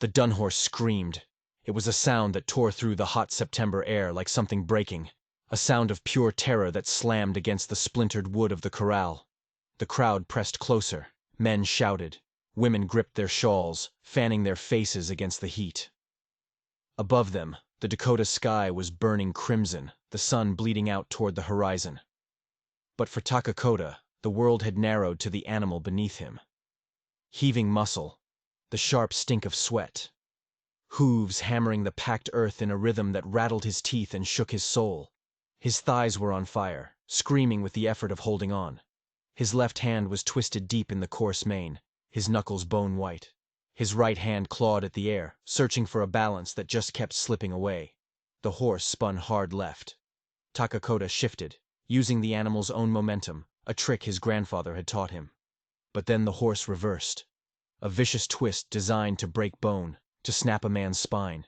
The dun horse screamed. It was a sound that tore through the hot September air like something breaking, a sound of pure terror that slammed against the splintered wood of the corral. The crowd pressed closer. Men shouted. Women gripped their shawls, fanning their faces against the heat. Above them, the Dakota sky was burning crimson, the sun bleeding out toward the horizon. But for Takakota, the world had narrowed to the animal beneath him. Heaving muscle, the sharp stink of sweat, hooves hammering the packed earth in a rhythm that rattled his teeth and shook his soul. His thighs were on fire, screaming with the effort of holding on. His left hand was twisted deep in the coarse mane, his knuckles bone white. His right hand clawed at the air, searching for a balance that just kept slipping away. The horse spun hard left. Takakota shifted, using the animal's own momentum, a trick his grandfather had taught him. But then the horse reversed. A vicious twist designed to break bone, to snap a man's spine.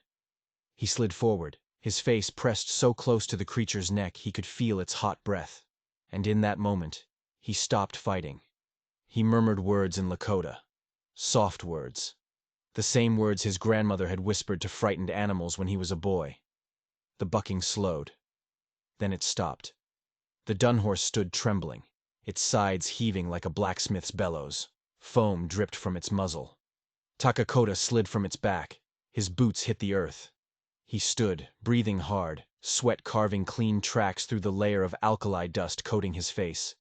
He slid forward, his face pressed so close to the creature's neck he could feel its hot breath. And in that moment, he stopped fighting. He murmured words in Lakota. Soft words. The same words his grandmother had whispered to frightened animals when he was a boy. The bucking slowed. Then it stopped. The dun horse stood trembling, its sides heaving like a blacksmith's bellows. Foam dripped from its muzzle. Takakota slid from its back. His boots hit the earth. He stood, breathing hard, sweat carving clean tracks through the layer of alkali dust coating his face.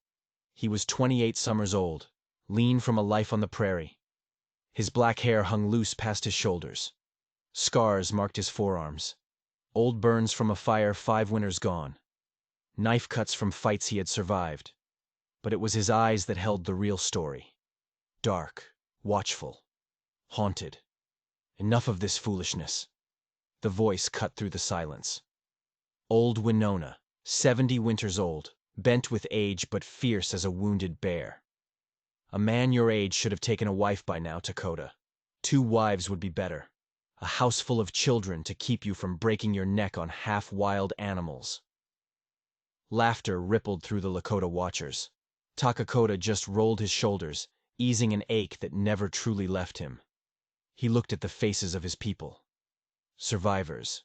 He was 28 summers old, lean from a life on the prairie. His black hair hung loose past his shoulders. Scars marked his forearms. Old burns from a fire 5 winters gone. Knife cuts from fights he had survived. But it was his eyes that held the real story. Dark, watchful, haunted. Enough of this foolishness. The voice cut through the silence. Old Winona, 70 winters old, bent with age but fierce as a wounded bear. A man your age should have taken a wife by now, Dakota. 2 wives would be better. A house full of children to keep you from breaking your neck on half-wild animals. Laughter rippled through the Lakota watchers. Takakota just rolled his shoulders, easing an ache that never truly left him. He looked at the faces of his people. Survivors.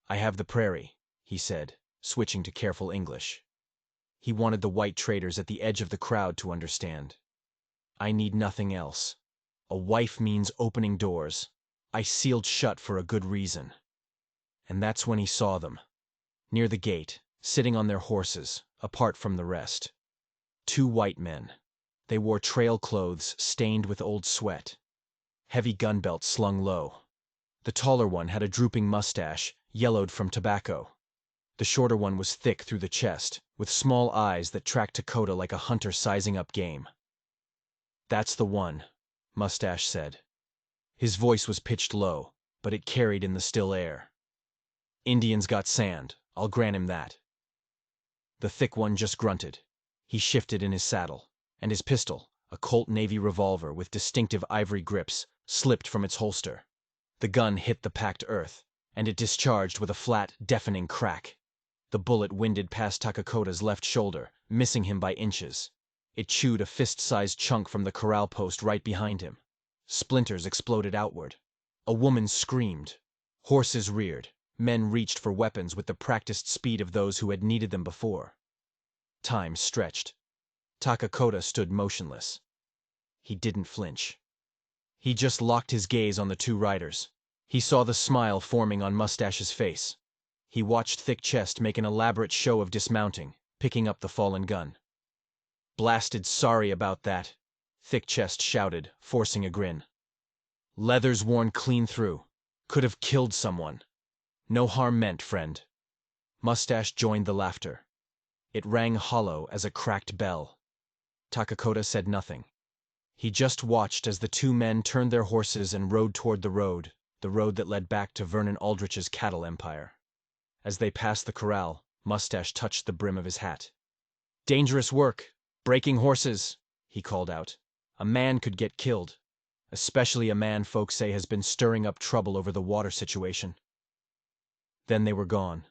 "I have the prairie," he said, switching to careful English. He wanted the white traders at the edge of the crowd to understand. "I need nothing else. A wife means opening doors. I sealed shut for a good reason." And that's when he saw them. Near the gate, sitting on their horses, apart from the rest. 2 white men. They wore trail clothes stained with old sweat. Heavy gun belts slung low. The taller one had a drooping mustache, yellowed from tobacco. The shorter one was thick through the chest, with small eyes that tracked Dakota like a hunter sizing up game. "That's the one," Mustache said. His voice was pitched low, but it carried in the still air. "Indians got sand, I'll grant him that." The thick one just grunted. He shifted in his saddle, and his pistol, a Colt Navy revolver with distinctive ivory grips, slipped from its holster. The gun hit the packed earth, and it discharged with a flat, deafening crack. The bullet winded past Takakota's left shoulder, missing him by inches. It chewed a fist-sized chunk from the corral post right behind him. Splinters exploded outward. A woman screamed. Horses reared. Men reached for weapons with the practiced speed of those who had needed them before. Time stretched. Takakota stood motionless. He didn't flinch. He just locked his gaze on the 2 riders. He saw the smile forming on Mustache's face. He watched Thick Chest make an elaborate show of dismounting, picking up the fallen gun. "Blasted sorry about that," Thick Chest shouted, forcing a grin. "Leather's worn clean through. Could have killed someone. No harm meant, friend." Mustache joined the laughter. It rang hollow as a cracked bell. Takakota said nothing. He just watched as the 2 men turned their horses and rode toward the road that led back to Vernon Aldrich's cattle empire. As they passed the corral, Mustache touched the brim of his hat. "Dangerous work, breaking horses," he called out. "A man could get killed, especially a man folks say has been stirring up trouble over the water situation." Then they were gone.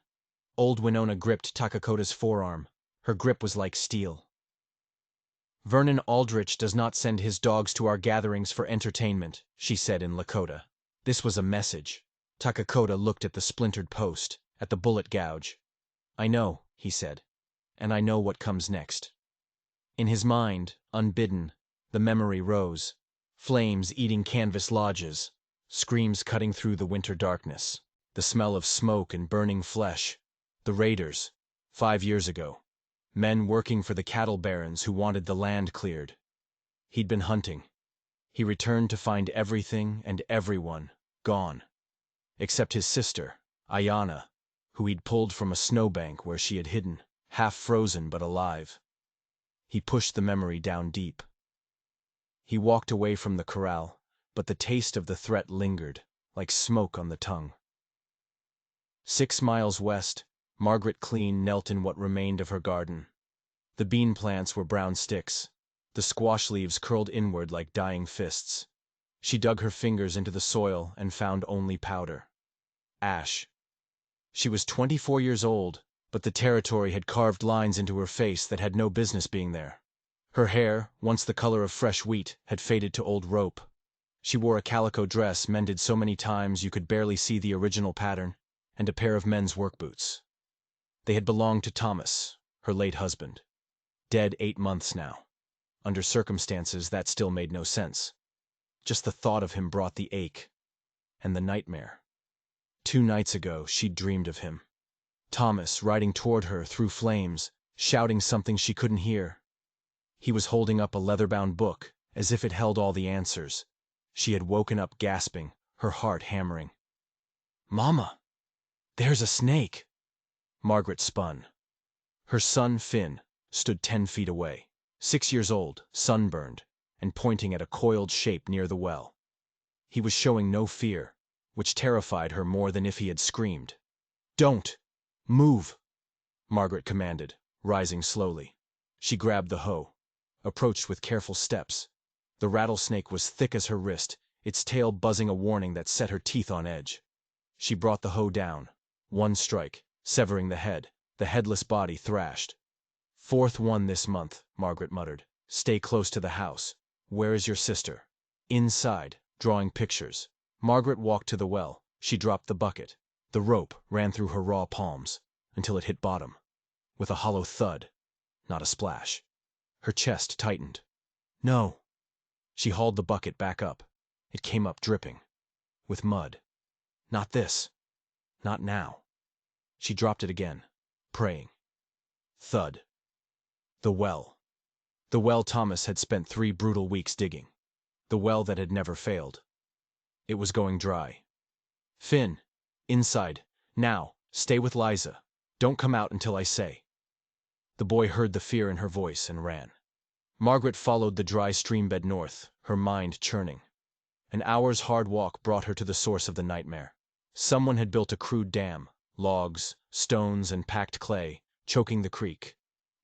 Old Winona gripped Takakota's forearm. Her grip was like steel. "Vernon Aldrich does not send his dogs to our gatherings for entertainment," she said in Lakota. This was a message. Takakota looked at the splintered post, at the bullet gouge. "I know," he said, "and I know what comes next." In his mind, unbidden, the memory rose. Flames eating canvas lodges, screams cutting through the winter darkness, the smell of smoke and burning flesh. The raiders, 5 years ago. Men working for the cattle barons who wanted the land cleared. He'd been hunting. He returned to find everything and everyone gone. Except his sister, Ayana, who he'd pulled from a snowbank where she had hidden, half frozen but alive. He pushed the memory down deep. He walked away from the corral, but the taste of the threat lingered, like smoke on the tongue. 6 miles west, Margaret Clean knelt in what remained of her garden. The bean plants were brown sticks, the squash leaves curled inward like dying fists. She dug her fingers into the soil and found only powder. Ash. She was 24 years old, but the territory had carved lines into her face that had no business being there. Her hair, once the color of fresh wheat, had faded to old rope. She wore a calico dress mended so many times you could barely see the original pattern, and a pair of men's work boots. They had belonged to Thomas, her late husband. Dead 8 months now. Under circumstances that still made no sense. Just the thought of him brought the ache. And the nightmare. 2 nights ago, she'd dreamed of him. Thomas riding toward her through flames, shouting something she couldn't hear. He was holding up a leather-bound book, as if it held all the answers. She had woken up gasping, her heart hammering. "Mama! There's a snake!" Margaret spun. Her son, Finn, stood 10 feet away, 6 years old, sunburned, and pointing at a coiled shape near the well. He was showing no fear, which terrified her more than if he had screamed. "Don't! Move!" Margaret commanded, rising slowly. She grabbed the hoe, approached with careful steps. The rattlesnake was thick as her wrist, its tail buzzing a warning that set her teeth on edge. She brought the hoe down, 1 strike, severing the head, the headless body thrashed. "4th one this month," Margaret muttered. "Stay close to the house. Where is your sister?" Inside, drawing pictures. Margaret walked to the well. She dropped the bucket. The rope ran through her raw palms, until it hit bottom. With a hollow thud, not a splash. Her chest tightened. "No." She hauled the bucket back up. It came up dripping. With mud. "Not this. Not now." She dropped it again, praying. Thud. The well. The well Thomas had spent 3 brutal weeks digging. The well that had never failed. It was going dry. "Finn. Inside. Now. Stay with Liza. Don't come out until I say." The boy heard the fear in her voice and ran. Margaret followed the dry streambed north, her mind churning. An hour's hard walk brought her to the source of the nightmare. Someone had built a crude dam, logs, stones, and packed clay, choking the creek,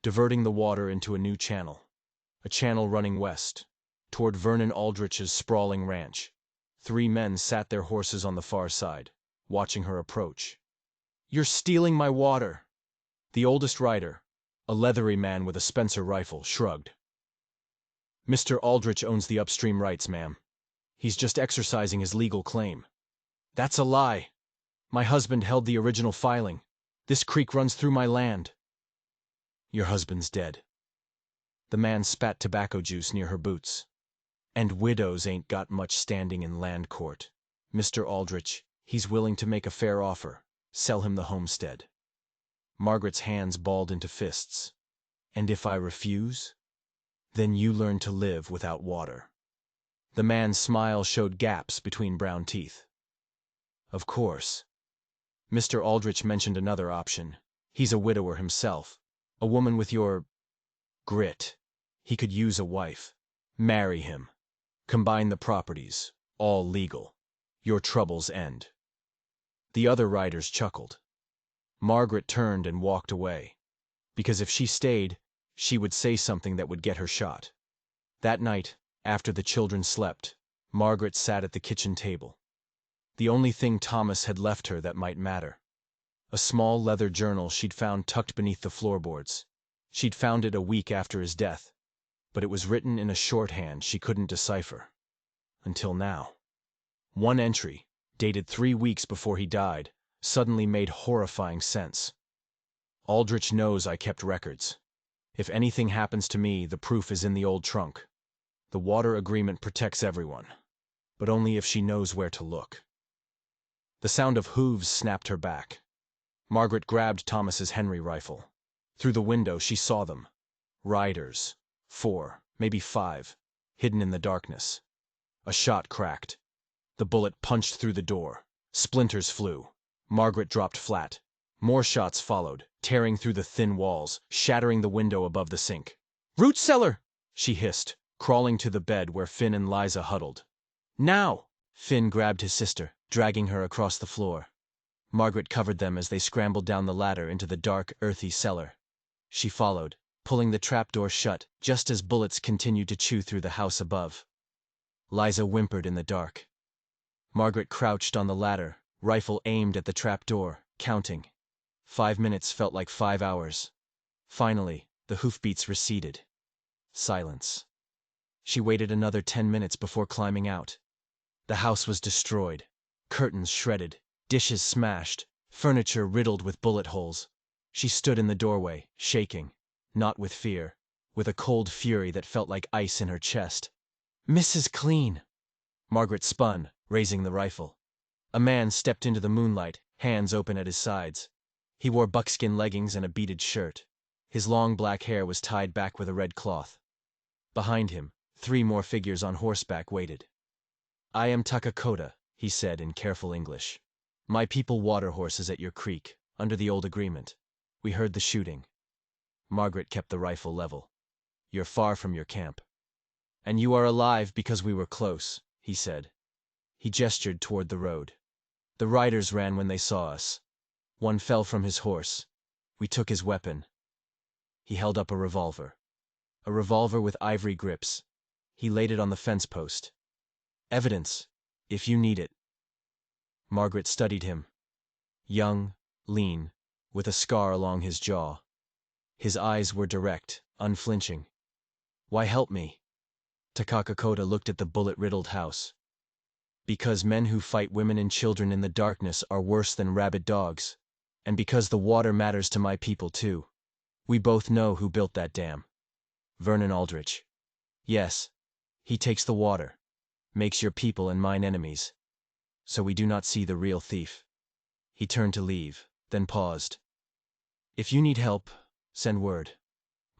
diverting the water into a new channel. A channel running west, toward Vernon Aldrich's sprawling ranch. 3 men sat their horses on the far side, watching her approach. "You're stealing my water!" The oldest rider, a leathery man with a Spencer rifle, shrugged. "Mr. Aldrich owns the upstream rights, ma'am. He's just exercising his legal claim." "That's a lie. My husband held the original filing. This creek runs through my land." "Your husband's dead." The man spat tobacco juice near her boots. "And widows ain't got much standing in land court. Mr. Aldrich, he's willing to make a fair offer. Sell him the homestead." Margaret's hands balled into fists. "And if I refuse? Then you learn to live without water." The man's smile showed gaps between brown teeth. "Of course." Mr. Aldrich mentioned another option. "He's a widower himself. A woman with your grit. He could use a wife. Marry him. Combine the properties. All legal. Your troubles end." The other riders chuckled. Margaret turned and walked away. Because if she stayed, she would say something that would get her shot. That night, after the children slept, Margaret sat at the kitchen table. The only thing Thomas had left her that might matter. A small leather journal she'd found tucked beneath the floorboards. She'd found it a week after his death, but it was written in a shorthand she couldn't decipher. Until now. One entry, dated 3 weeks before he died, suddenly made horrifying sense. Aldrich knows I kept records. If anything happens to me, the proof is in the old trunk. The water agreement protects everyone, but only if she knows where to look. The sound of hooves snapped her back. Margaret grabbed Thomas's Henry rifle. Through the window she saw them. Riders. 4, maybe 5, hidden in the darkness. A shot cracked. The bullet punched through the door. Splinters flew. Margaret dropped flat. More shots followed, tearing through the thin walls, shattering the window above the sink. "Root cellar!" she hissed, crawling to the bed where Finn and Liza huddled. "Now!" Finn grabbed his sister, dragging her across the floor. Margaret covered them as they scrambled down the ladder into the dark, earthy cellar. She followed, pulling the trapdoor shut just as bullets continued to chew through the house above. Liza whimpered in the dark. Margaret crouched on the ladder, rifle aimed at the trapdoor, counting. 5 minutes felt like 5 hours. Finally, the hoofbeats receded. Silence. She waited another 10 minutes before climbing out. The house was destroyed. Curtains shredded, dishes smashed, furniture riddled with bullet holes. She stood in the doorway, shaking, not with fear, with a cold fury that felt like ice in her chest. "Mrs. Clean!" Margaret spun, raising the rifle. A man stepped into the moonlight, hands open at his sides. He wore buckskin leggings and a beaded shirt. His long black hair was tied back with a red cloth. Behind him, 3 more figures on horseback waited. "I am Takakota," he said in careful English. "My people water horses at your creek, under the old agreement. We heard the shooting." Margaret kept the rifle level. "You're far from your camp." "And you are alive because we were close," he said. He gestured toward the road. "The riders ran when they saw us. One fell from his horse. We took his weapon." He held up a revolver. A revolver with ivory grips. He laid it on the fence post. "Evidence, if you need it." Margaret studied him. Young, lean, with a scar along his jaw. His eyes were direct, unflinching. "Why help me?" Takakota looked at the bullet-riddled house. "Because men who fight women and children in the darkness are worse than rabid dogs. And because the water matters to my people too. We both know who built that dam. Vernon Aldrich. Yes, he takes the water, makes your people and mine enemies. So we do not see the real thief." He turned to leave, then paused. "If you need help, send word.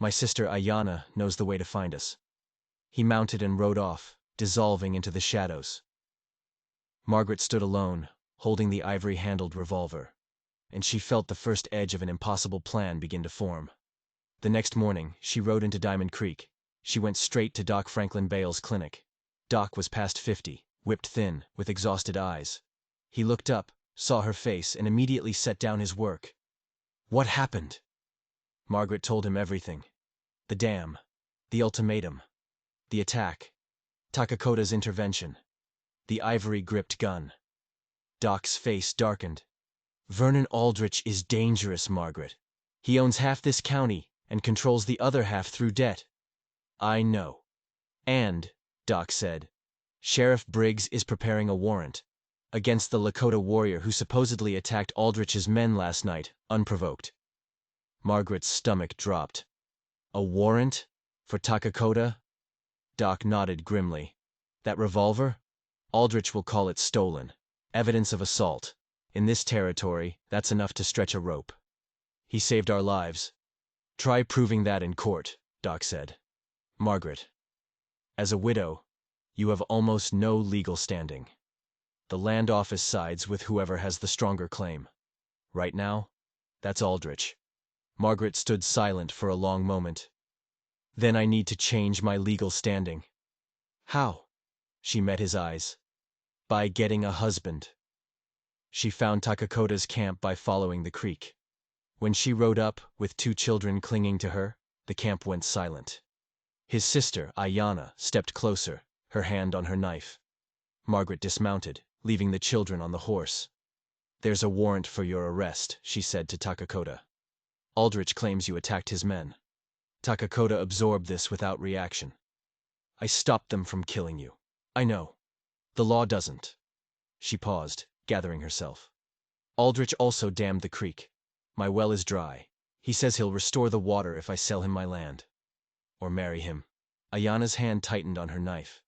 My sister Ayana knows the way to find us." He mounted and rode off, dissolving into the shadows. Margaret stood alone, holding the ivory-handled revolver, and she felt the first edge of an impossible plan begin to form. The next morning, she rode into Diamond Creek. She went straight to Doc Franklin Bale's clinic. Doc was past 50, whipped thin, with exhausted eyes. He looked up, saw her face, and immediately set down his work. "What happened?" Margaret told him everything. The dam, the ultimatum, the attack, Takakota's intervention, the ivory-gripped gun. Doc's face darkened. "Vernon Aldrich is dangerous, Margaret. He owns half this county and controls the other half through debt." "I know. And," Doc said, "Sheriff Briggs is preparing a warrant against the Lakota warrior who supposedly attacked Aldrich's men last night, unprovoked." Margaret's stomach dropped. "A warrant? For Takakota?" Doc nodded grimly. "That revolver? Aldrich will call it stolen. Evidence of assault. In this territory, that's enough to stretch a rope. He saved our lives. Try proving that in court," Doc said. "Margaret, as a widow, you have almost no legal standing. The land office sides with whoever has the stronger claim. Right now, that's Aldrich." Margaret stood silent for a long moment. "Then I need to change my legal standing." "How?" She met his eyes. "By getting a husband." She found Takakota's camp by following the creek. When she rode up, with 2 children clinging to her, the camp went silent. His sister, Ayana, stepped closer, her hand on her knife. Margaret dismounted, leaving the children on the horse. "There's a warrant for your arrest," she said to Takakota. "Aldrich claims you attacked his men." Takakota absorbed this without reaction. "I stopped them from killing you. I know. The law doesn't. She paused, gathering herself. Aldrich also dammed the creek. My well is dry. He says he'll restore the water if I sell him my land. Or marry him. Ayana's hand tightened on her knife.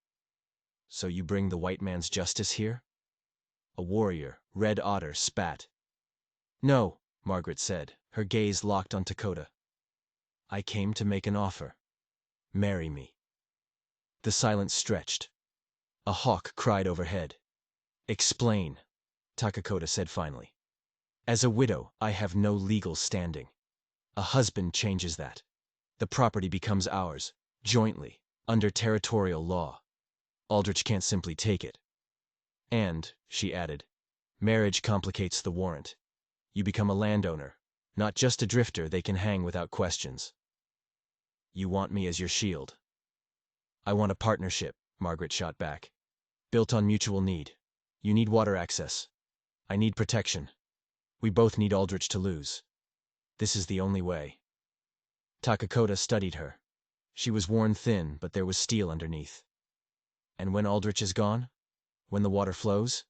So you bring the white man's justice here? A warrior, Red Otter, spat. No, Margaret said, her gaze locked on Dakota. I came to make an offer. Marry me. The silence stretched. A hawk cried overhead. Explain, Takakota said finally. As a widow, I have no legal standing. A husband changes that. The property becomes ours, jointly, under territorial law. Aldrich can't simply take it. And, she added, marriage complicates the warrant. You become a landowner, not just a drifter they can hang without questions. You want me as your shield. I want a partnership, Margaret shot back. Built on mutual need. You need water access. I need protection. We both need Aldrich to lose. This is the only way. Takakota studied her. She was worn thin, but there was steel underneath. And when Aldrich is gone? When the water flows?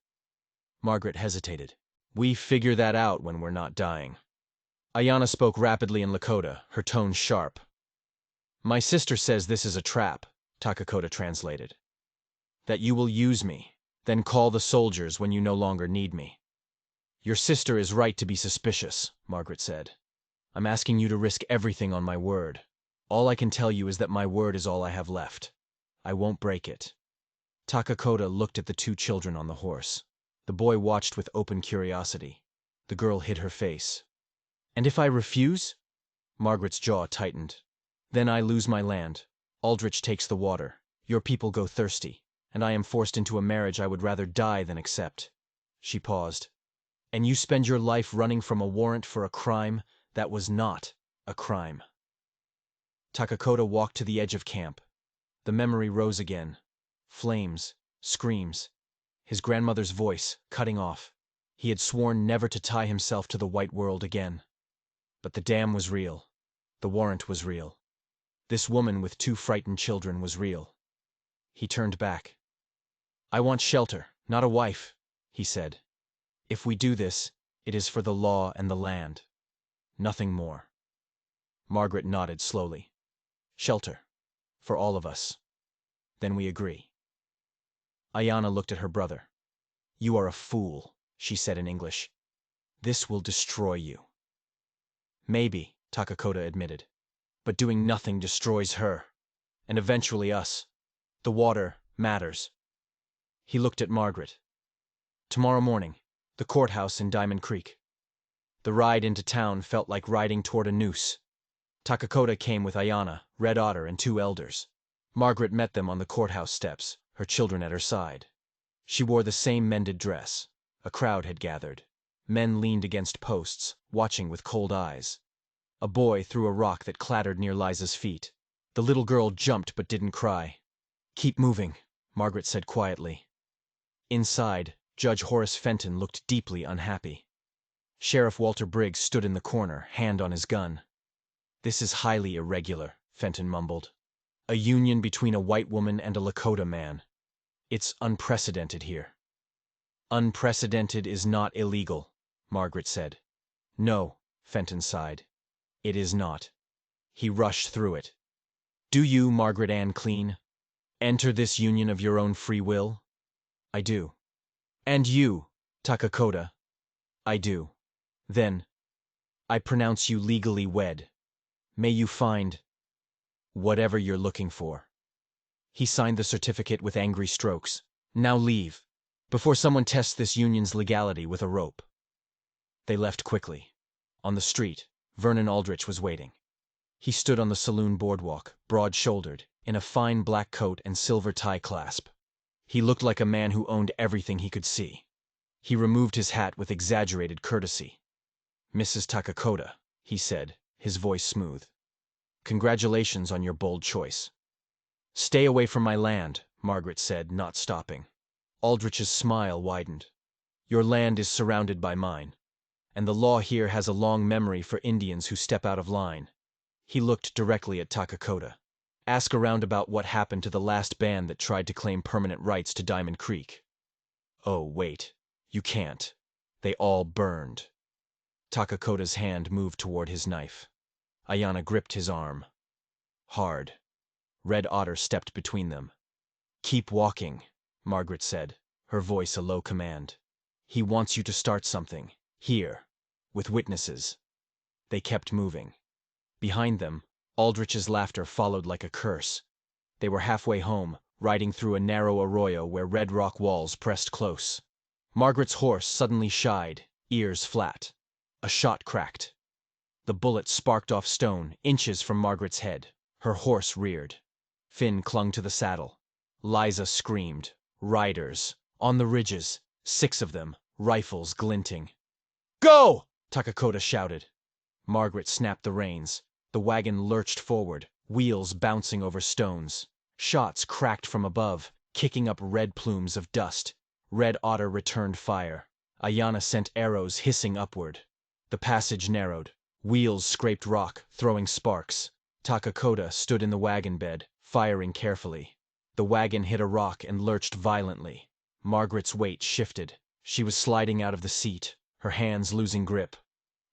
Margaret hesitated. We figure that out when we're not dying. Ayana spoke rapidly in Lakota, her tone sharp. My sister says this is a trap, Takakota translated. That you will use me, then call the soldiers when you no longer need me. Your sister is right to be suspicious, Margaret said. I'm asking you to risk everything on my word. All I can tell you is that my word is all I have left. I won't break it. Takakota looked at the two children on the horse. The boy watched with open curiosity. The girl hid her face. And if I refuse? Margaret's jaw tightened. Then I lose my land. Aldrich takes the water. Your people go thirsty. And I am forced into a marriage I would rather die than accept. She paused. And you spend your life running from a warrant for a crime that was not a crime. Takakota walked to the edge of camp. The memory rose again. Flames, screams. His grandmother's voice, cutting off. He had sworn never to tie himself to the white world again. But the dam was real. The warrant was real. This woman with two frightened children was real. He turned back. I want shelter, not a wife, he said. If we do this, it is for the law and the land. Nothing more. Margaret nodded slowly. Shelter. For all of us. Then we agree. Ayana looked at her brother. You are a fool, she said in English. This will destroy you. Maybe, Takakota admitted. But doing nothing destroys her. And eventually us. The water matters. He looked at Margaret. Tomorrow morning, the courthouse in Diamond Creek. The ride into town felt like riding toward a noose. Takakota came with Ayana, Red Otter, and two elders. Margaret met them on the courthouse steps, her children at her side. She wore the same mended dress. A crowd had gathered. Men leaned against posts, watching with cold eyes. A boy threw a rock that clattered near Liza's feet. The little girl jumped but didn't cry. Keep moving, Margaret said quietly. Inside, Judge Horace Fenton looked deeply unhappy. Sheriff Walter Briggs stood in the corner, hand on his gun. This is highly irregular, Fenton mumbled. A union between a white woman and a Lakota man. It's unprecedented here. Unprecedented is not illegal, Margaret said. No, Fenton sighed. It is not. He rushed through it. Do you, Margaret Ann Clean, enter this union of your own free will? I do. And you, Takakota? I do. Then, I pronounce you legally wed. May you find whatever you're looking for. He signed the certificate with angry strokes. Now leave, before someone tests this union's legality with a rope. They left quickly. On the street, Vernon Aldrich was waiting. He stood on the saloon boardwalk, broad-shouldered, in a fine black coat and silver tie clasp. He looked like a man who owned everything he could see. He removed his hat with exaggerated courtesy. Mrs. Takakota, he said, his voice smooth. Congratulations on your bold choice. Stay away from my land, Margaret said, not stopping. Aldrich's smile widened. Your land is surrounded by mine, and the law here has a long memory for Indians who step out of line. He looked directly at Takakota. Ask around about what happened to the last band that tried to claim permanent rights to Diamond Creek. Oh, wait. You can't. They all burned. Takakota's hand moved toward his knife. Ayana gripped his arm. Hard. Red Otter stepped between them. Keep walking, Margaret said, her voice a low command. He wants you to start something. Here. With witnesses. They kept moving. Behind them, Aldrich's laughter followed like a curse. They were halfway home, riding through a narrow arroyo where red rock walls pressed close. Margaret's horse suddenly shied, ears flat. A shot cracked. The bullet sparked off stone, inches from Margaret's head. Her horse reared. Finn clung to the saddle. Liza screamed. Riders. On the ridges. 6 of them, rifles glinting. Go! Takakota shouted. Margaret snapped the reins. The wagon lurched forward, wheels bouncing over stones. Shots cracked from above, kicking up red plumes of dust. Red Otter returned fire. Ayana sent arrows hissing upward. The passage narrowed. Wheels scraped rock, throwing sparks. Takakota stood in the wagon bed, firing carefully. The wagon hit a rock and lurched violently. Margaret's weight shifted. She was sliding out of the seat, her hands losing grip.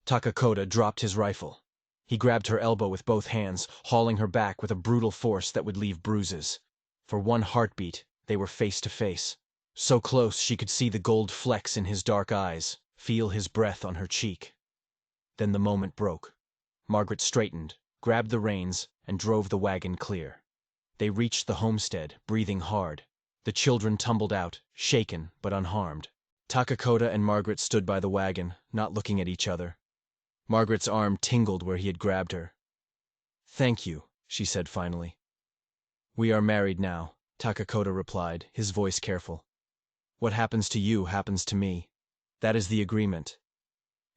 Takakota dropped his rifle. He grabbed her elbow with both hands, hauling her back with a brutal force that would leave bruises. For one heartbeat, they were face to face. So close she could see the gold flecks in his dark eyes, feel his breath on her cheek. Then the moment broke. Margaret straightened, grabbed the reins, and drove the wagon clear. They reached the homestead, breathing hard. The children tumbled out, shaken but unharmed. Takakota and Margaret stood by the wagon, not looking at each other. Margaret's arm tingled where he had grabbed her. "Thank you," she said finally. "We are married now," Takakota replied, his voice careful. "What happens to you happens to me. That is the agreement."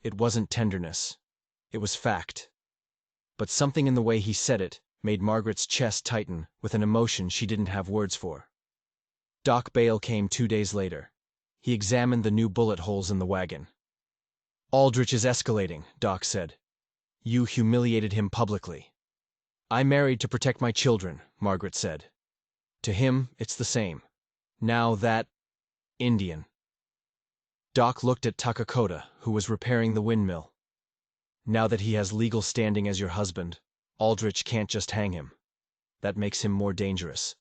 It wasn't tenderness. It was fact. But something in the way he said it made Margaret's chest tighten with an emotion she didn't have words for. Doc Bale came 2 days later. He examined the new bullet holes in the wagon. "Aldrich is escalating," Doc said. "You humiliated him publicly." "I married to protect my children," Margaret said. "To him, it's the same. Now that Indian." Doc looked at Takakota, who was repairing the windmill. "Now that he has legal standing as your husband, Aldrich can't just hang him. That makes him more dangerous.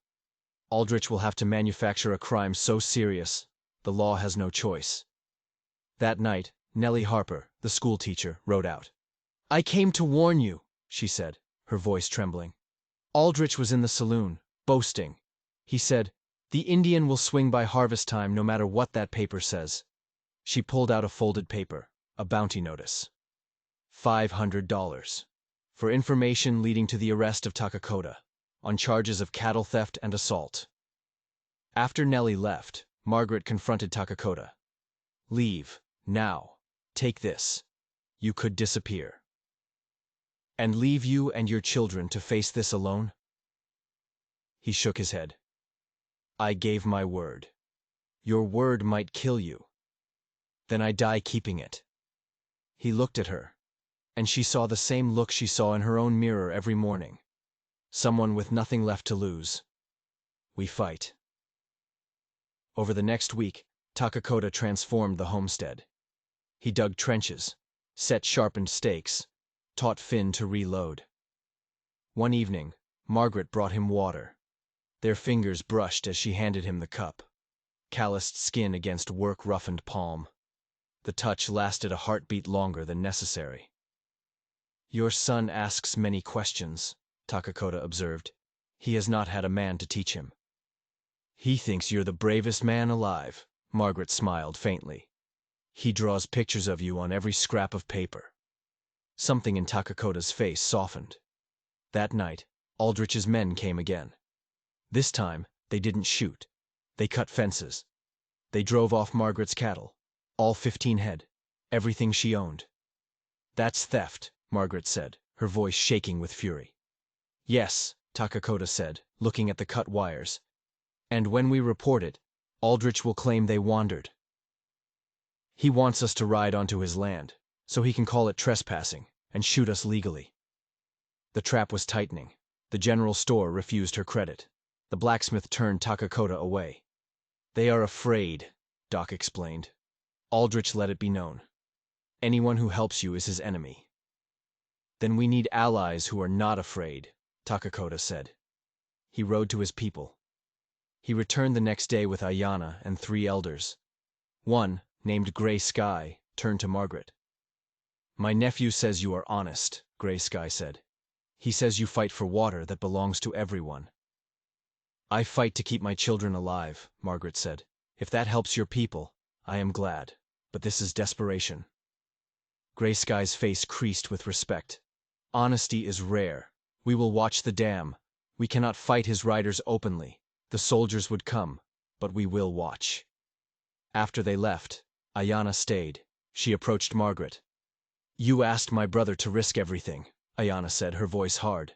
Aldrich will have to manufacture a crime so serious, the law has no choice." That night, Nellie Harper, the schoolteacher, rode out. "I came to warn you," she said, her voice trembling. "Aldrich was in the saloon, boasting. He said, 'The Indian will swing by harvest time no matter what that paper says.'" She pulled out a folded paper, a bounty notice. $500. For information leading to the arrest of Takakota, on charges of cattle theft and assault. After Nellie left, Margaret confronted Takakota. "Leave, now. Take this. You could disappear." "And leave you and your children to face this alone?" He shook his head. "I gave my word. Your word might kill you. Then I die keeping it." He looked at her, and she saw the same look she saw in her own mirror every morning. Someone with nothing left to lose. "We fight." Over the next week, Takakota transformed the homestead. He dug trenches, set sharpened stakes, taught Finn to reload. One evening, Margaret brought him water. Their fingers brushed as she handed him the cup. Calloused skin against work-roughened palm. The touch lasted a heartbeat longer than necessary. "Your son asks many questions," Takakota observed. "He has not had a man to teach him." "He thinks you're the bravest man alive," Margaret smiled faintly. "He draws pictures of you on every scrap of paper." Something in Takakota's face softened. That night, Aldrich's men came again. This time, they didn't shoot. They cut fences. They drove off Margaret's cattle, all 15 head, everything she owned. "That's theft," Margaret said, her voice shaking with fury. "Yes," Takakota said, looking at the cut wires. "And when we report it, Aldrich will claim they wandered. He wants us to ride onto his land, so he can call it trespassing and shoot us legally." The trap was tightening. The general store refused her credit. The blacksmith turned Takakota away. "They are afraid," Doc explained. Aldrich let it be known. Anyone who helps you is his enemy. Then we need allies who are not afraid, Takakota said. He rode to his people. He returned the next day with Ayanna and 3 elders. One, named Gray Sky, turned to Margaret. My nephew says you are honest, Gray Sky said. He says you fight for water that belongs to everyone. I fight to keep my children alive, Margaret said. If that helps your people, I am glad, but this is desperation. Gray Sky's face creased with respect. Honesty is rare. We will watch the dam. We cannot fight his riders openly. The soldiers would come, but we will watch. After they left, Ayanna stayed. She approached Margaret. You asked my brother to risk everything, Ayanna said, her voice hard.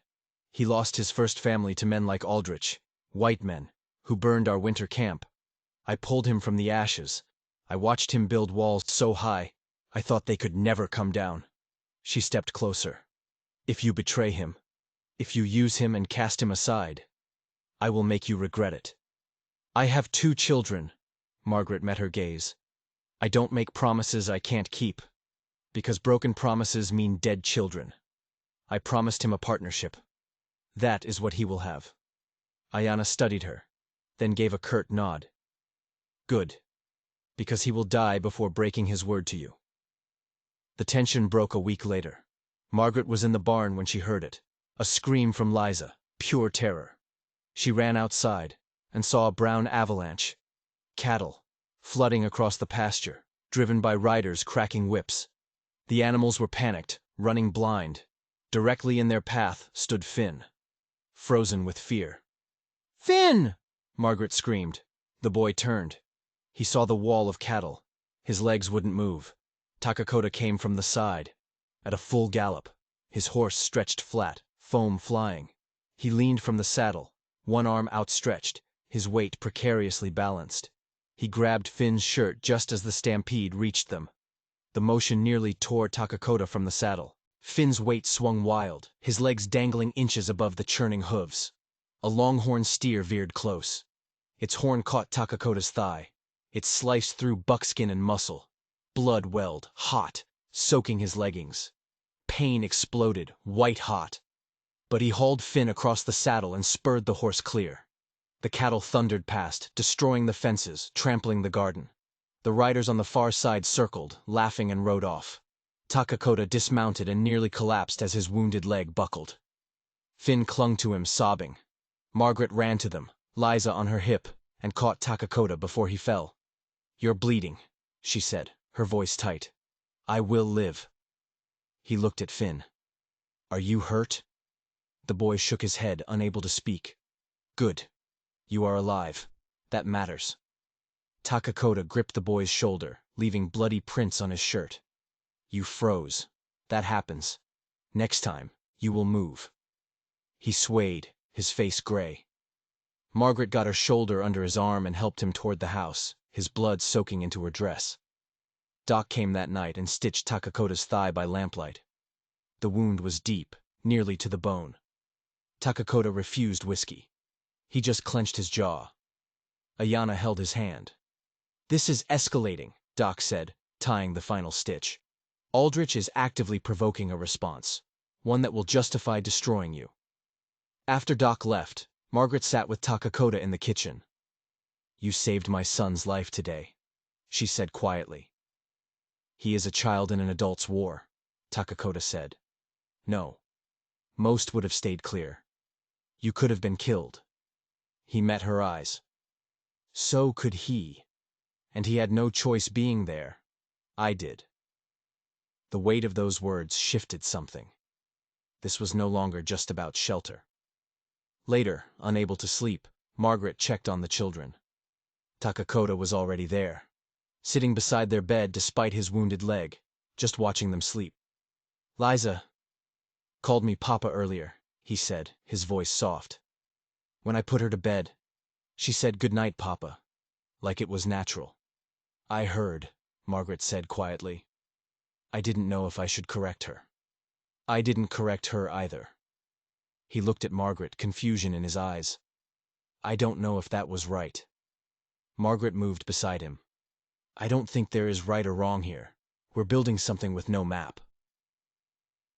He lost his first family to men like Aldrich, white men, who burned our winter camp. I pulled him from the ashes. I watched him build walls so high, I thought they could never come down. She stepped closer. If you betray him, if you use him and cast him aside, I will make you regret it. I have 2 children. Margaret met her gaze. I don't make promises I can't keep, because broken promises mean dead children. I promised him a partnership. That is what he will have. Ayanna studied her, then gave a curt nod. Good, because he will die before breaking his word to you. The tension broke a week later. Margaret was in the barn when she heard it. A scream from Liza, pure terror. She ran outside and saw a brown avalanche. Cattle, flooding across the pasture, driven by riders cracking whips. The animals were panicked, running blind. Directly in their path stood Finn, frozen with fear. Finn! Margaret screamed. The boy turned. He saw the wall of cattle. His legs wouldn't move. Takakota came from the side. At a full gallop, his horse stretched flat, foam flying. He leaned from the saddle, one arm outstretched, his weight precariously balanced. He grabbed Finn's shirt just as the stampede reached them. The motion nearly tore Takakota from the saddle. Finn's weight swung wild, his legs dangling inches above the churning hooves. A longhorn steer veered close. Its horn caught Takakota's thigh. It sliced through buckskin and muscle. Blood welled, hot, soaking his leggings. Pain exploded, white hot. But he hauled Finn across the saddle and spurred the horse clear. The cattle thundered past, destroying the fences, trampling the garden. The riders on the far side circled, laughing, and rode off. Takakota dismounted and nearly collapsed as his wounded leg buckled. Finn clung to him, sobbing. Margaret ran to them, Liza on her hip, and caught Takakota before he fell. You're bleeding, she said, her voice tight. I will live. He looked at Finn. Are you hurt? The boy shook his head, unable to speak. Good. You are alive. That matters. Takakota gripped the boy's shoulder, leaving bloody prints on his shirt. You froze. That happens. Next time, you will move. He swayed, his face gray. Margaret got her shoulder under his arm and helped him toward the house, his blood soaking into her dress. Doc came that night and stitched Takakota's thigh by lamplight. The wound was deep, nearly to the bone. Takakota refused whiskey. He just clenched his jaw. Ayanna held his hand. This is escalating, Doc said, tying the final stitch. Aldrich is actively provoking a response, one that will justify destroying you. After Doc left, Margaret sat with Takakota in the kitchen. You saved my son's life today, she said quietly. He is a child in an adult's war, Takakota said. No. Most would have stayed clear. You could have been killed. He met her eyes. So could he. And he had no choice being there. I did. The weight of those words shifted something. This was no longer just about shelter. Later, unable to sleep, Margaret checked on the children. Takakota was already there, sitting beside their bed despite his wounded leg, just watching them sleep. Liza called me Papa earlier, he said, his voice soft. When I put her to bed, she said good night, Papa, like it was natural. I heard, Margaret said quietly. I didn't know if I should correct her. I didn't correct her either. He looked at Margaret, confusion in his eyes. I don't know if that was right. Margaret moved beside him. I don't think there is right or wrong here. We're building something with no map.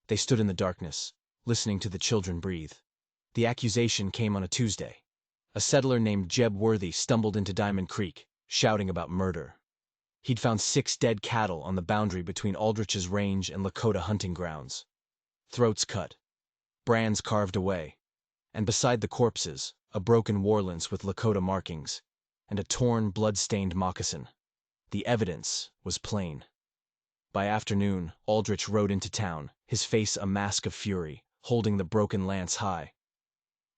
They stood in the darkness, listening to the children breathe. The accusation came on a Tuesday. A settler named Jeb Worthy stumbled into Diamond Creek, shouting about murder. He'd found 6 dead cattle on the boundary between Aldrich's range and Lakota hunting grounds. Throats cut, brands carved away, and beside the corpses, a broken war lance with Lakota markings, and a torn, blood-stained moccasin. The evidence was plain. By afternoon, Aldrich rode into town, his face a mask of fury, holding the broken lance high.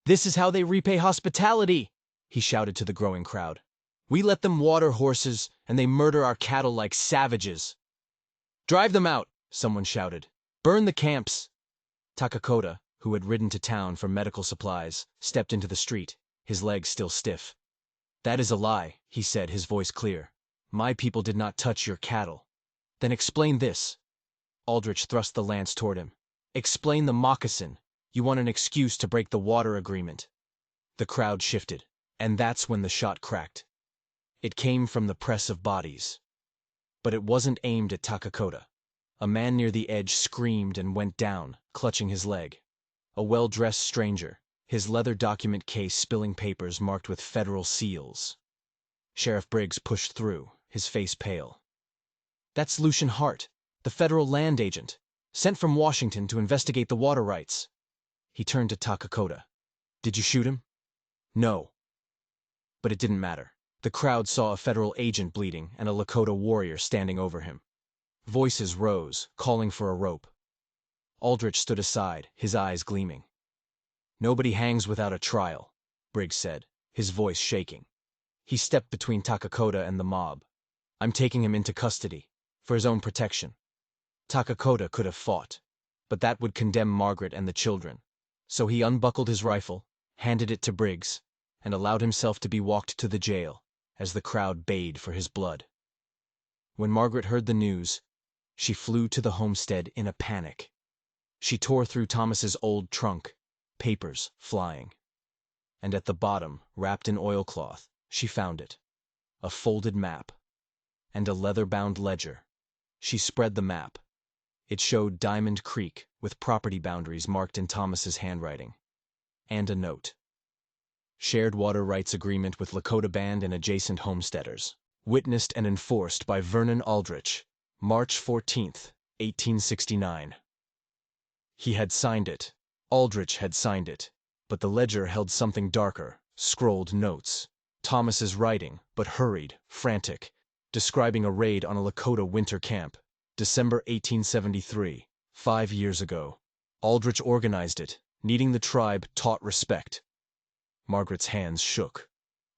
"This is how they repay hospitality!" he shouted to the growing crowd. "We let them water horses, and they murder our cattle like savages." "Drive them out!" someone shouted. "Burn the camps!" Takakota, who had ridden to town for medical supplies, stepped into the street, his legs still stiff. "That is a lie," he said, his voice clear. "My people did not touch your cattle." "Then explain this." Aldrich thrust the lance toward him. "Explain the moccasin. You want an excuse to break the water agreement." The crowd shifted, and that's when the shot cracked. It came from the press of bodies. But it wasn't aimed at Takakota. A man near the edge screamed and went down, clutching his leg. A well-dressed stranger, his leather document case spilling papers marked with federal seals. Sheriff Briggs pushed through, his face pale. "That's Lucian Hart, the federal land agent, sent from Washington to investigate the water rights." He turned to Takakota. "Did you shoot him?" "No." But it didn't matter. The crowd saw a federal agent bleeding and a Lakota warrior standing over him. Voices rose, calling for a rope. Aldrich stood aside, his eyes gleaming. "Nobody hangs without a trial," Briggs said, his voice shaking. He stepped between Takakota and the mob. "I'm taking him into custody, for his own protection." Takakota could have fought, but that would condemn Margaret and the children. So he unbuckled his rifle, handed it to Briggs, and allowed himself to be walked to the jail, as the crowd bayed for his blood. When Margaret heard the news, she flew to the homestead in a panic. She tore through Thomas's old trunk, papers flying. And at the bottom, wrapped in oilcloth, she found it. A folded map. And a leather-bound ledger. She spread the map. It showed Diamond Creek, with property boundaries marked in Thomas's handwriting. And a note. Shared water rights agreement with Lakota Band and adjacent homesteaders. Witnessed and enforced by Vernon Aldrich, March 14th, 1869. He had signed it. Aldrich had signed it. But the ledger held something darker, scrolled notes. Thomas's writing, but hurried, frantic, describing a raid on a Lakota winter camp. December 1873, 5 years ago. Aldrich organized it, needing the tribe taught respect. Margaret's hands shook.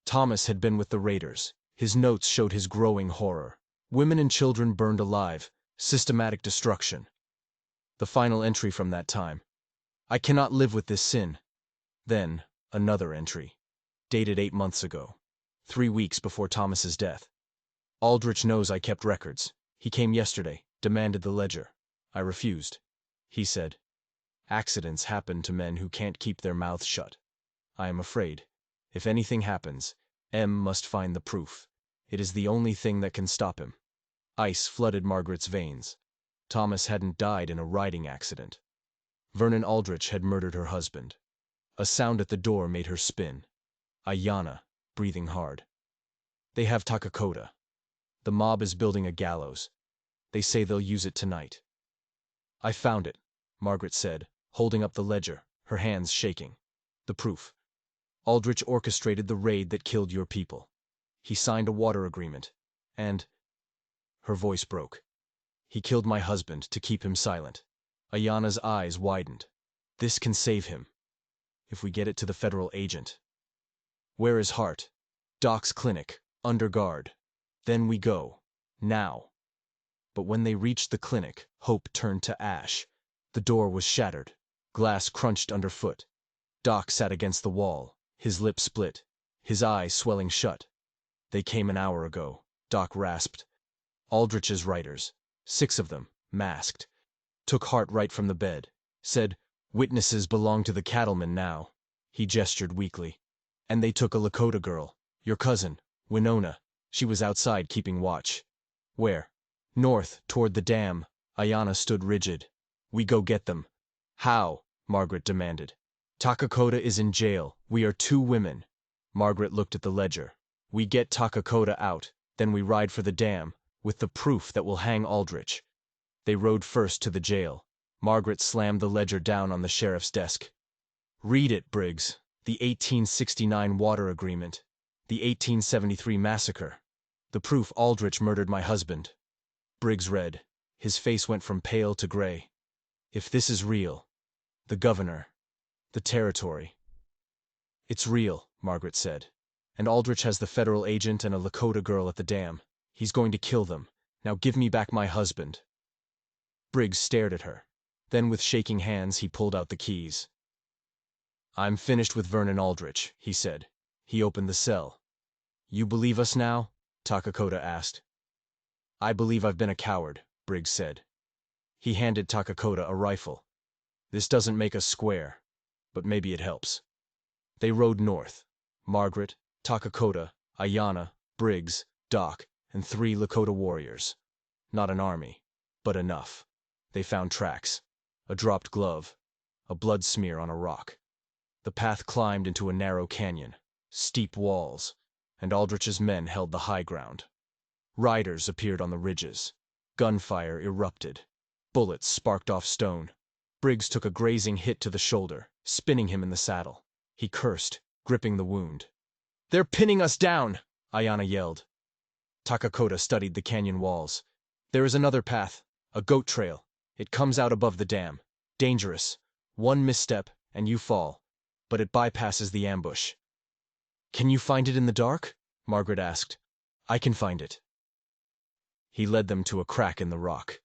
Thomas had been with the raiders. His notes showed his growing horror. Women and children burned alive, systematic destruction. The final entry from that time. "I cannot live with this sin." Then, another entry, dated 8 months ago, 3 weeks before Thomas's death. "Aldrich knows I kept records. He came yesterday, demanded the ledger. I refused. He said, 'Accidents happen to men who can't keep their mouths shut. I am afraid, if anything happens, M must find the proof. It is the only thing that can stop him.' Ice flooded Margaret's veins. Thomas hadn't died in a riding accident. Vernon Aldrich had murdered her husband. A sound at the door made her spin. Ayanna, breathing hard. "They have Takakota. The mob is building a gallows. They say they'll use it tonight." "I found it," Margaret said, holding up the ledger, her hands shaking. "The proof. Aldrich orchestrated the raid that killed your people. He signed a water agreement. And—" her voice broke. "He killed my husband to keep him silent." Ayanna's eyes widened. "This can save him. If we get it to the federal agent." "Where is Hart?" "Doc's clinic, under guard. Then we go. Now." But when they reached the clinic, hope turned to ash. The door was shattered. Glass crunched underfoot. Doc sat against the wall, his lips split, his eyes swelling shut. "They came an hour ago," Doc rasped. "Aldrich's writers, 6 of them, masked. Took Hart right from the bed. Said, 'Witnesses belong to the cattlemen now.'" He gestured weakly. "And they took a Lakota girl, your cousin, Winona. She was outside keeping watch. Where? North, toward the dam. Ayanna stood rigid. We go get them. How? Margaret demanded. Takakota is in jail. We are 2 women. Margaret looked at the ledger. We get Takakota out, then we ride for the dam, with the proof that will hang Aldrich. They rode first to the jail. Margaret slammed the ledger down on the sheriff's desk. Read it, Briggs. The 1869 water agreement. The 1873 massacre. The proof Aldrich murdered my husband. Briggs read. His face went from pale to gray. If this is real, the governor, the territory. It's real, Margaret said. And Aldrich has the federal agent and a Lakota girl at the dam. He's going to kill them. Now give me back my husband. Briggs stared at her. Then with shaking hands he pulled out the keys. I'm finished with Vernon Aldrich, he said. He opened the cell. You believe us now? Takakota asked. I believe I've been a coward, Briggs said. He handed Takakota a rifle. This doesn't make us square, but maybe it helps. They rode north. Margaret, Takakota, Ayanna, Briggs, Doc, and 3 Lakota warriors. Not an army, but enough. They found tracks. A dropped glove. A blood smear on a rock. The path climbed into a narrow canyon. Steep walls. And Aldrich's men held the high ground. Riders appeared on the ridges. Gunfire erupted. Bullets sparked off stone. Briggs took a grazing hit to the shoulder, spinning him in the saddle. He cursed, gripping the wound. They're pinning us down, Ayanna yelled. Takakota studied the canyon walls. There is another path, a goat trail. It comes out above the dam. Dangerous. 1 misstep, and you fall. But it bypasses the ambush. Can you find it in the dark? Margaret asked. I can find it. He led them to a crack in the rock.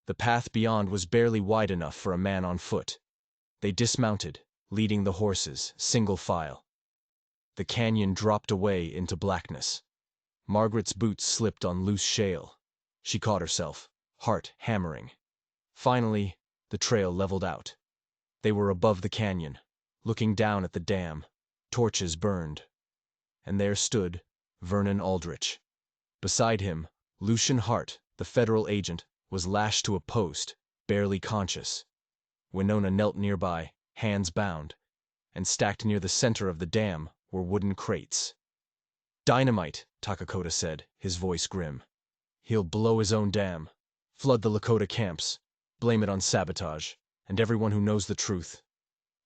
The path beyond was barely wide enough for a man on foot. They dismounted, leading the horses, single file. The canyon dropped away into blackness. Margaret's boots slipped on loose shale. She caught herself, heart hammering. Finally, the trail leveled out. They were above the canyon, looking down at the dam. Torches burned. And there stood Vernon Aldrich. Beside him, Lucian Hart, the federal agent, was lashed to a post, barely conscious. Winona knelt nearby, hands bound, and stacked near the center of the dam were wooden crates. Dynamite, Takakota said, his voice grim. He'll blow his own dam, flood the Lakota camps, blame it on sabotage, and everyone who knows the truth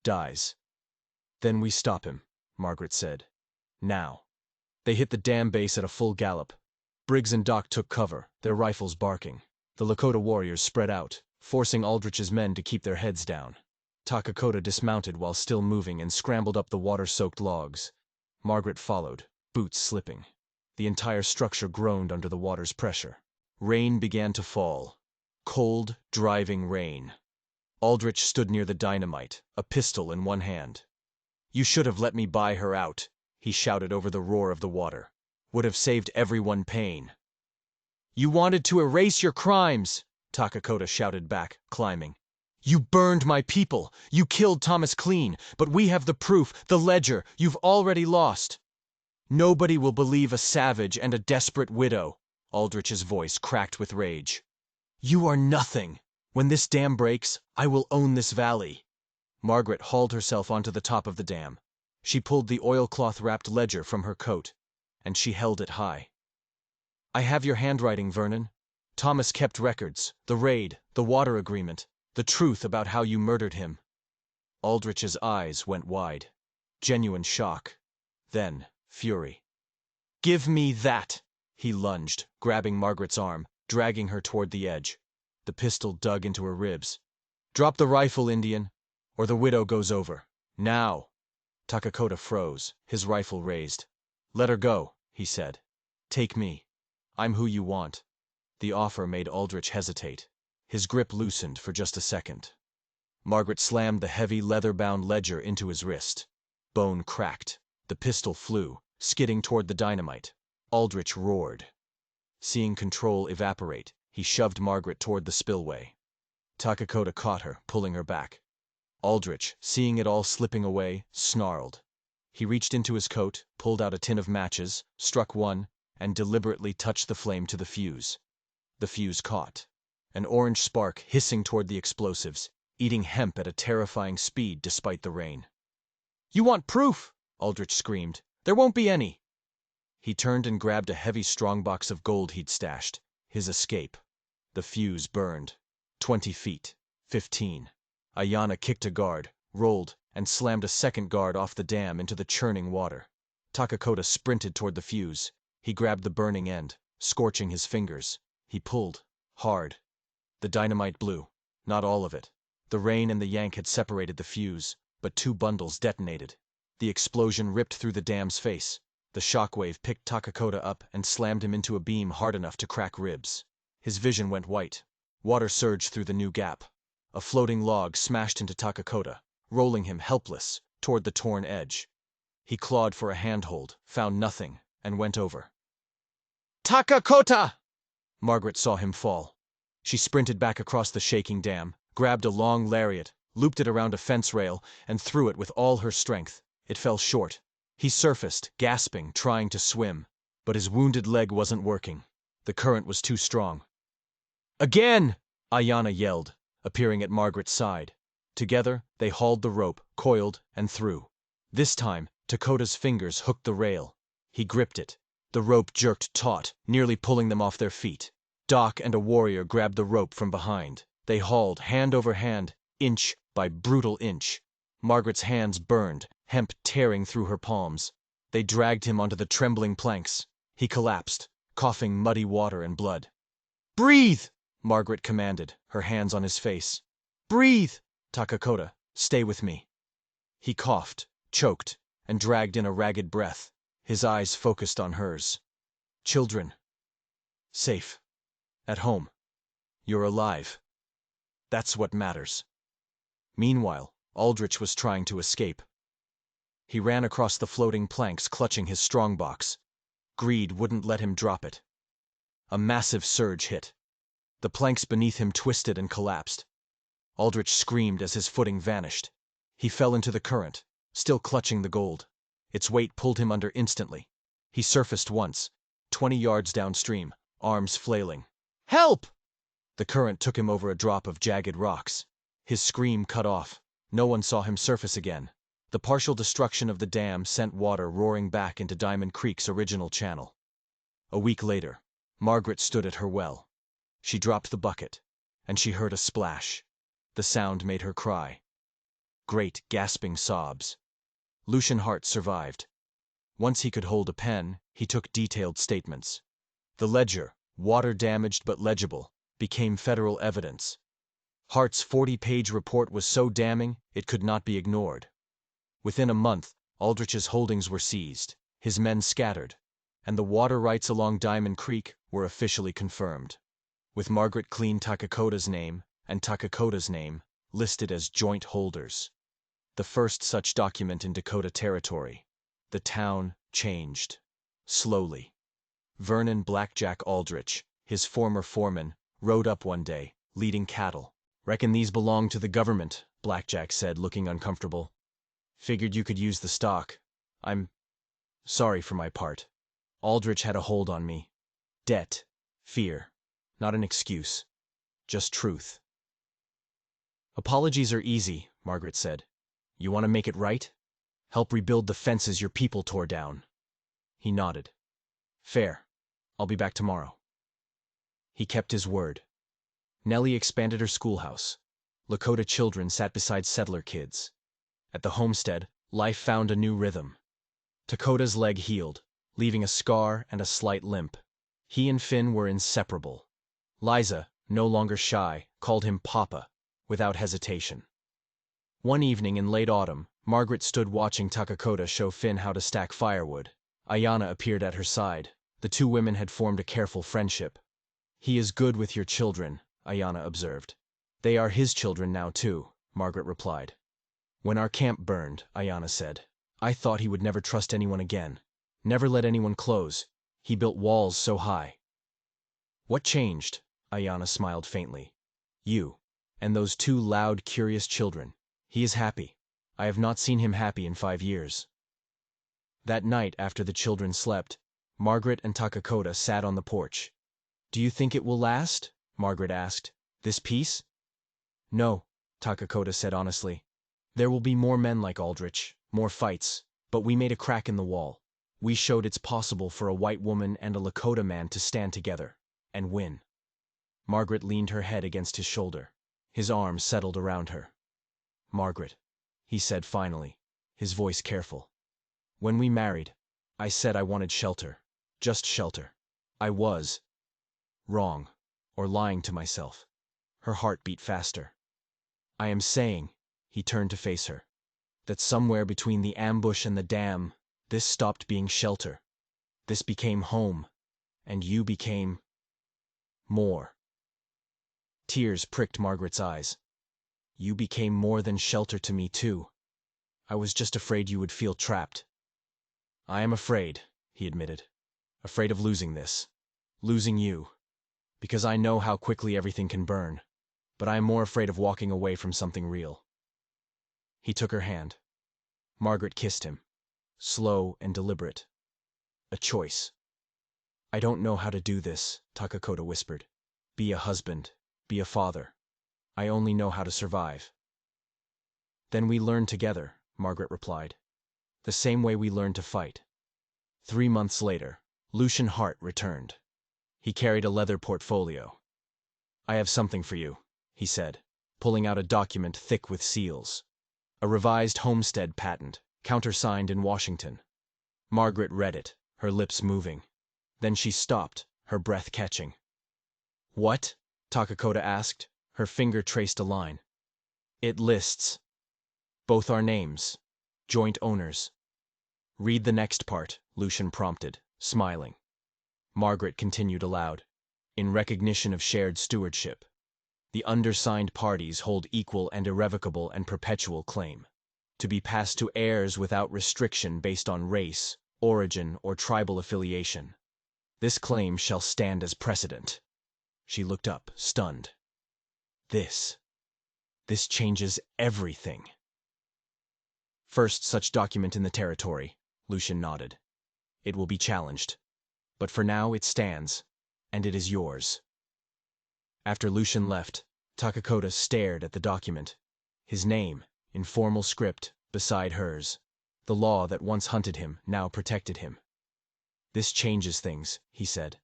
dies. Then we stop him, Margaret said. Now. They hit the dam base at a full gallop. Briggs and Doc took cover, their rifles barking. The Lakota warriors spread out, forcing Aldrich's men to keep their heads down. Takakota dismounted while still moving and scrambled up the water-soaked logs. Margaret followed, boots slipping. The entire structure groaned under the water's pressure. Rain began to fall. Cold, driving rain. Aldrich stood near the dynamite, a pistol in one hand. You should have let me buy her out, he shouted over the roar of the water. Would have saved everyone pain. You wanted to erase your crimes, Takakota shouted back, climbing. You burned my people. You killed Thomas Clean, but we have the proof, the ledger. You've already lost. Nobody will believe a savage and a desperate widow. Aldrich's voice cracked with rage. You are nothing. When this dam breaks, I will own this valley. Margaret hauled herself onto the top of the dam. She pulled the oilcloth-wrapped ledger from her coat, and she held it high. I have your handwriting, Vernon. Thomas kept records, the raid, the water agreement, the truth about how you murdered him. Aldrich's eyes went wide. Genuine shock. Then fury. Give me that! He lunged, grabbing Margaret's arm, dragging her toward the edge. The pistol dug into her ribs. Drop the rifle, Indian, or the widow goes over. Now! Takakota froze, his rifle raised. Let her go, he said. Take me. I'm who you want. The offer made Aldrich hesitate. His grip loosened for just a second. Margaret slammed the heavy leather-bound ledger into his wrist. Bone cracked. The pistol flew, skidding toward the dynamite. Aldrich roared. Seeing control evaporate, he shoved Margaret toward the spillway. Takakota caught her, pulling her back. Aldrich, seeing it all slipping away, snarled. He reached into his coat, pulled out a tin of matches, struck one, and deliberately touched the flame to the fuse. The fuse caught. An orange spark hissing toward the explosives, eating hemp at a terrifying speed despite the rain. "You want proof!" Aldrich screamed. "There won't be any!" He turned and grabbed a heavy strongbox of gold he'd stashed. His escape. The fuse burned. 20 feet. 15. Ayanna kicked a guard, rolled, and slammed a second guard off the dam into the churning water. Takakota sprinted toward the fuse. He grabbed the burning end, scorching his fingers. He pulled. Hard. The dynamite blew. Not all of it. The rain and the yank had separated the fuse, but 2 bundles detonated. The explosion ripped through the dam's face. The shockwave picked Takakota up and slammed him into a beam hard enough to crack ribs. His vision went white. Water surged through the new gap. A floating log smashed into Takakota, rolling him helpless toward the torn edge. He clawed for a handhold, found nothing, and went over. "Takakota!" Margaret saw him fall. She sprinted back across the shaking dam, grabbed a long lariat, looped it around a fence rail, and threw it with all her strength. It fell short. He surfaced, gasping, trying to swim. But his wounded leg wasn't working. The current was too strong. "Again!" Ayanna yelled, appearing at Margaret's side. Together, they hauled the rope, coiled, and threw. This time, Takota's fingers hooked the rail. He gripped it. The rope jerked taut, nearly pulling them off their feet. Doc and a warrior grabbed the rope from behind. They hauled, hand over hand, inch by brutal inch. Margaret's hands burned, hemp tearing through her palms. They dragged him onto the trembling planks. He collapsed, coughing muddy water and blood. "Breathe!" Margaret commanded, her hands on his face. "Breathe!" "Takakota, stay with me." He coughed, choked, and dragged in a ragged breath. His eyes focused on hers. "Children. Safe. At home. You're alive. That's what matters." Meanwhile, Aldrich was trying to escape. He ran across the floating planks, clutching his strongbox. Greed wouldn't let him drop it. A massive surge hit. The planks beneath him twisted and collapsed. Aldrich screamed as his footing vanished. He fell into the current, still clutching the gold. Its weight pulled him under instantly. He surfaced once, 20 yards downstream, arms flailing. "Help!" The current took him over a drop of jagged rocks. His scream cut off. No one saw him surface again. The partial destruction of the dam sent water roaring back into Diamond Creek's original channel. A week later, Margaret stood at her well. She dropped the bucket, and she heard a splash. The sound made her cry. Great, gasping sobs. Lucian Hart survived. Once he could hold a pen, he took detailed statements. The ledger, water-damaged but legible, became federal evidence. Hart's 40-page report was so damning, it could not be ignored. Within a month, Aldrich's holdings were seized, his men scattered, and the water rights along Diamond Creek were officially confirmed, with Margaret Clean Takakota's name and Takakota's name listed as joint holders. The first such document in Dakota Territory. The town changed. Slowly. Vernon Blackjack Aldrich, his former foreman, rode up one day, leading cattle. "Reckon these belong to the government," Blackjack said, looking uncomfortable. "Figured you could use the stock. I'm sorry for my part. Aldrich had a hold on me. Debt. Fear. Not an excuse. Just truth." "Apologies are easy," Margaret said. "You want to make it right? Help rebuild the fences your people tore down." He nodded. "Fair. I'll be back tomorrow." He kept his word. Nellie expanded her schoolhouse. Lakota children sat beside settler kids. At the homestead, life found a new rhythm. Takota's leg healed, leaving a scar and a slight limp. He and Finn were inseparable. Liza, no longer shy, called him Papa, without hesitation. One evening in late autumn, Margaret stood watching Takakota show Finn how to stack firewood. Ayanna appeared at her side. The 2 women had formed a careful friendship. "He is good with your children," Ayanna observed. "They are his children now, too," Margaret replied. "When our camp burned," Ayanna said, "I thought he would never trust anyone again. Never let anyone close. He built walls so high." "What changed?" Ayanna smiled faintly. "You. And those 2 loud, curious children. He is happy. I have not seen him happy in 5 years." That night, after the children slept, Margaret and Takakota sat on the porch. "Do you think it will last?" Margaret asked. "This peace?" "No," Takakota said honestly. "There will be more men like Aldrich, more fights, but we made a crack in the wall. We showed it's possible for a white woman and a Lakota man to stand together and win." Margaret leaned her head against his shoulder. His arms settled around her. "Margaret," he said finally, his voice careful. "When we married, I said I wanted shelter. Just shelter. I was wrong, or lying to myself." Her heart beat faster. "I am saying," he turned to face her, "that somewhere between the ambush and the dam, this stopped being shelter. This became home, and you became more." Tears pricked Margaret's eyes. "You became more than shelter to me, too. I was just afraid you would feel trapped." "I am afraid," he admitted. "Afraid of losing this. Losing you. Because I know how quickly everything can burn. But I am more afraid of walking away from something real." He took her hand. Margaret kissed him. Slow and deliberate. "A choice." "I don't know how to do this," Takakota whispered. "Be a husband. Be a father. I only know how to survive." "Then we learn together," Margaret replied. "The same way we learned to fight." 3 months later, Lucian Hart returned. He carried a leather portfolio. "I have something for you," he said, pulling out a document thick with seals. A revised homestead patent, countersigned in Washington. Margaret read it, her lips moving. Then she stopped, her breath catching. "What?" Takakota asked. Her finger traced a line. "It lists both our names, joint owners." "Read the next part," Lucian prompted, smiling. Margaret continued aloud. "In recognition of shared stewardship, the undersigned parties hold equal and irrevocable and perpetual claim, to be passed to heirs without restriction based on race, origin, or tribal affiliation. This claim shall stand as precedent." She looked up, stunned. This changes everything." "First such document in the territory," Lucian nodded. "It will be challenged. But for now it stands, and it is yours." After Lucian left, Takakota stared at the document. His name, in formal script, beside hers. The law that once hunted him now protected him. "This changes things," he said.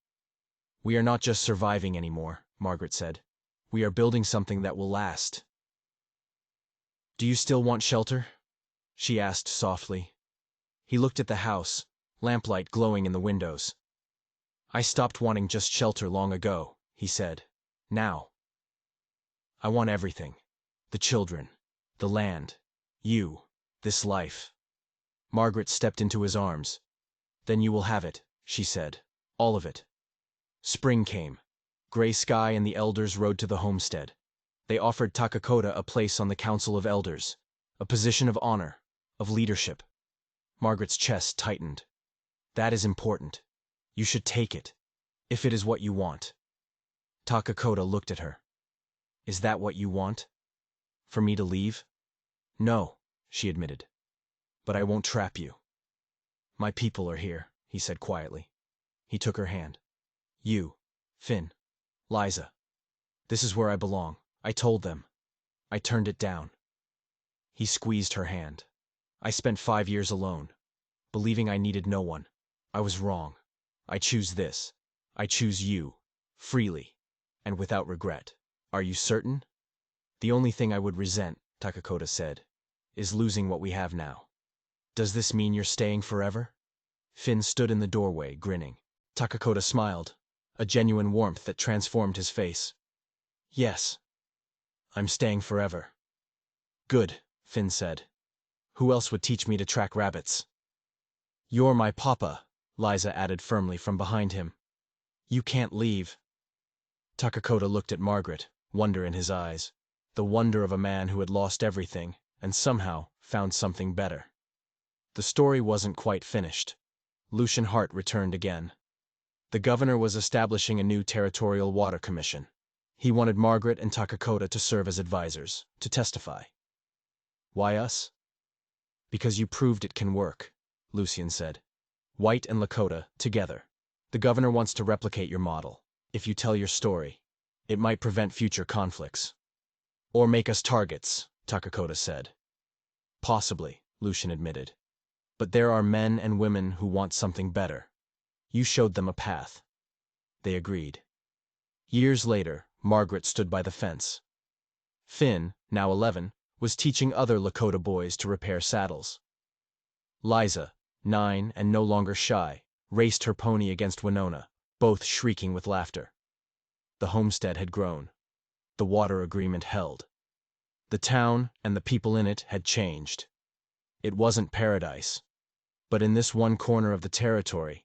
"We are not just surviving anymore," Margaret said. "We are building something that will last." "Do you still want shelter?" she asked softly. He looked at the house, lamplight glowing in the windows. "I stopped wanting just shelter long ago," he said. "Now I want everything. The children, the land, you, this life." Margaret stepped into his arms. "Then you will have it," she said. "All of it." Spring came. Gray sky and the elders rode to the homestead. They offered Takakota a place on the Council of Elders, a position of honor, of leadership. Margaret's chest tightened. "That is important. You should take it, if it is what you want." Takakota looked at her. "Is that what you want? For me to leave?" "No," she admitted. "But I won't trap you." "My people are here," he said quietly. He took her hand. "You, Finn, Liza. This is where I belong. I told them. I turned it down." He squeezed her hand. "I spent 5 years alone, believing I needed no one. I was wrong. I choose this. I choose you, freely, and without regret. Are you certain?" "The only thing I would resent," Takakota said, "is losing what we have now." "Does this mean you're staying forever?" Finn stood in the doorway, grinning. Takakota smiled, a genuine warmth that transformed his face. "Yes. I'm staying forever." "Good," Finn said. "Who else would teach me to track rabbits?" "You're my papa," Liza added firmly from behind him. "You can't leave." Takakota looked at Margaret, wonder in his eyes. The wonder of a man who had lost everything, and somehow found something better. The story wasn't quite finished. Lucian Hart returned again. The governor was establishing a new territorial water commission. He wanted Margaret and Takakota to serve as advisors, to testify. "Why us?" "Because you proved it can work," Lucian said. White and Lakota, together. The governor wants to replicate your model. If you tell your story, it might prevent future conflicts. Or make us targets, Takakota said. Possibly, Lucian admitted. But there are men and women who want something better. You showed them a path. They agreed. Years later, Margaret stood by the fence. Finn, now 11, was teaching other Lakota boys to repair saddles. Liza, 9 and no longer shy, raced her pony against Winona, both shrieking with laughter. The homestead had grown. The water agreement held. The town and the people in it had changed. It wasn't paradise. But in this one corner of the territory,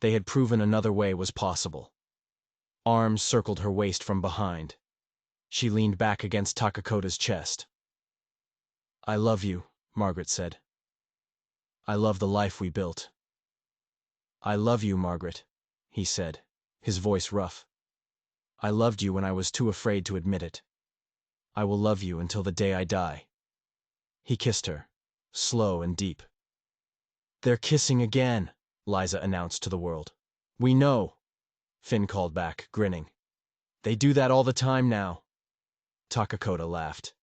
they had proven another way was possible. Arms circled her waist from behind. She leaned back against Takakota's chest. "I love you," Margaret said. "I love the life we built." "I love you, Margaret," he said, his voice rough. "I loved you when I was too afraid to admit it. I will love you until the day I die." He kissed her, slow and deep. "They're kissing again," Liza announced to the world. "We know," Finn called back, grinning. "They do that all the time now." Takakota laughed.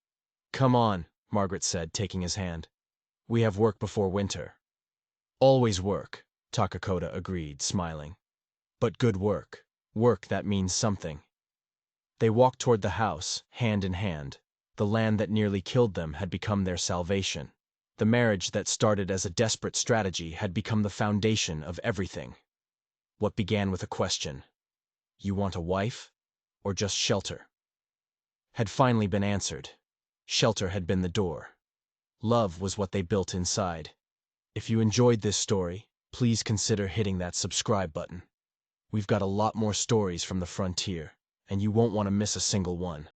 "Come on," Margaret said, taking his hand. "We have work before winter." "Always work," Takakota agreed, smiling. "But good work. Work that means something." They walked toward the house, hand in hand. The land that nearly killed them had become their salvation. The marriage that started as a desperate strategy had become the foundation of everything. What began with a question, "You want a wife, or just shelter?" had finally been answered. Shelter had been the door. Love was what they built inside. If you enjoyed this story, please consider hitting that subscribe button. We've got a lot more stories from the frontier, and you won't want to miss a single one.